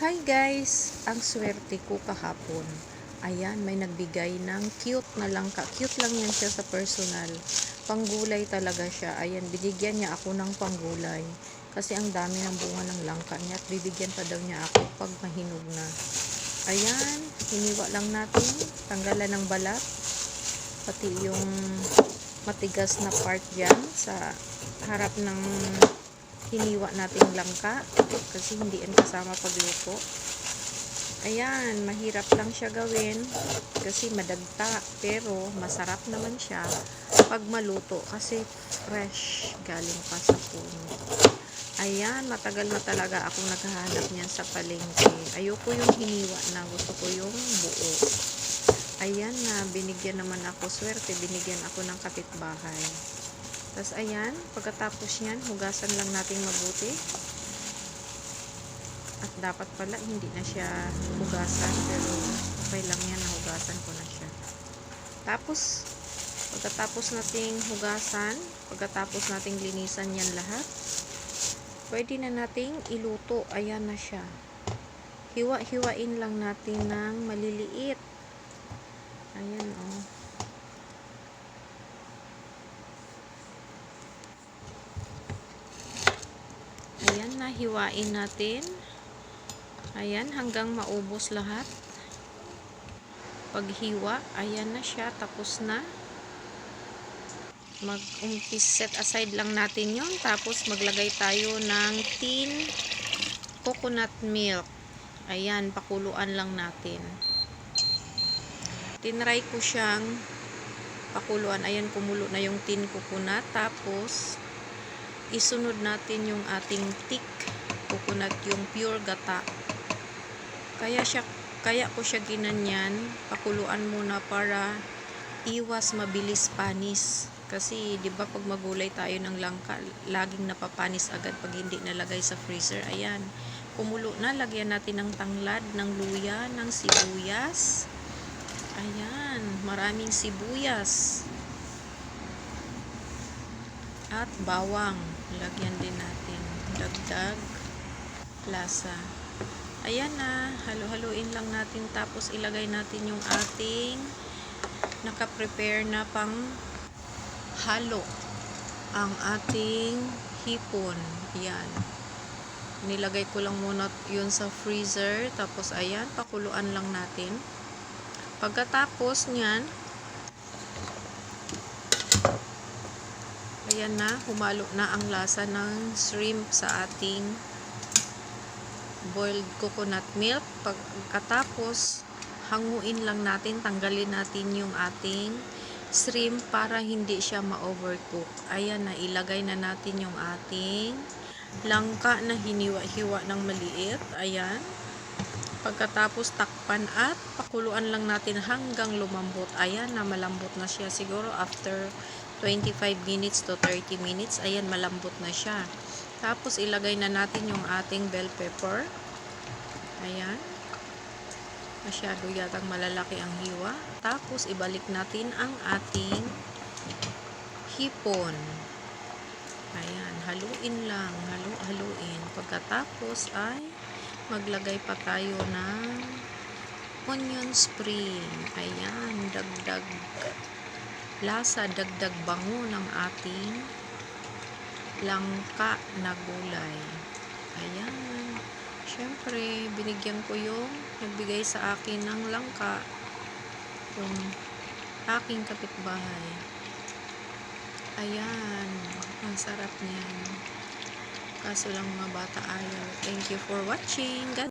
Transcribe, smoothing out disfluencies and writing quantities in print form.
Hi guys! Ang swerte ko kahapon. Ayan, may nagbigay ng cute na langka. Cute lang yan siya sa personal. Panggulay talaga siya. Ayan, binigyan niya ako ng panggulay. Kasi ang dami ng bunga ng langka niya at bibigyan pa daw niya ako pag mahinog na. Ayan, hiniwa lang natin. Tanggalan ng balat. Pati yung matigas na part dyan sa harap ng hiniwa nating langka kasi hindi yan kasama pagluto. Ayan, mahirap lang siya gawin kasi madagta, pero masarap naman siya pag maluto kasi fresh galing pa sa puno. Ayan, matagal na talaga akong naghahanap niyan sa palengke. Ayoko yung hiniwa na, gusto ko yung buo. Ayan na, binigyan naman ako, swerte, binigyan ako ng kapitbahay. Tapos ayan, pagkatapos yan, hugasan lang natin mabuti. At dapat pala hindi na siya hugasan, pero okay lang yan, nahugasan ko na siya. Tapos, pagkatapos nating hugasan, pagkatapos nating linisan yan lahat, pwede na nating iluto. Ayan na siya. Hiwa-hiwain lang natin ng maliliit. Ayan oh. Ayan, nahiwain natin. Ayan, hanggang maubos lahat. Paghiwa, ayan na siya, tapos na. Mag-umpis, set aside lang natin yon. Tapos maglagay tayo ng tin coconut milk. Ayan, pakuluan lang natin. Tinry ko siyang pakuluan. Ayan, kumulo na yung tin coconut. Tapos isunod natin yung ating thick coconut, yung pure gata. Kaya ko siya ginanyan, pakuluan muna para iwas mabilis panis. Kasi 'di ba pag magulay tayo ng langka, laging napapanis agad pag hindi nalagay sa freezer. Ayan, kumulo na, lagyan natin ng tanglad, ng luya, ng sibuyas. Ayan, maraming sibuyas. At bawang, lagyan din natin. Dagdag lasa. Ayan na, halo-haluin lang natin, tapos ilagay natin yung ating naka-prepare na pang halo, ang ating hipon. Ayan, nilagay ko lang muna yun sa freezer, tapos ayan, pakuluan lang natin. Pagkatapos nyan, ayan na, humalo na ang lasa ng shrimp sa ating boiled coconut milk. Pagkatapos, hanguin lang natin, tanggalin natin yung ating shrimp para hindi siya ma-overcook. Ayan na, ilagay na natin yung ating langka na hiniwa-hiwa ng maliit. Ayan. Pagkatapos, takpan at pakuluan lang natin hanggang lumambot. Ayan na, malambot na siya. Siguro after 25 minutes to 30 minutes, ayan, malambot na siya. Tapos, ilagay na natin yung ating bell pepper. Ayan. Masyado yatang malalaki ang hiwa. Tapos, ibalik natin ang ating hipon. Ayan. Haluin lang. Haluin. Pagkatapos ay maglagay pa tayo ng onion spring. Ayan. Dagdag lasa, dagdag bango ng ating langka na gulay. Ayan. Siyempre, binigyan ko yung nagbigay sa akin ng langka, yung aking kapitbahay. Ayan. Ang sarap niyan. Kaso lang mga bata ayaw. Thank you for watching. God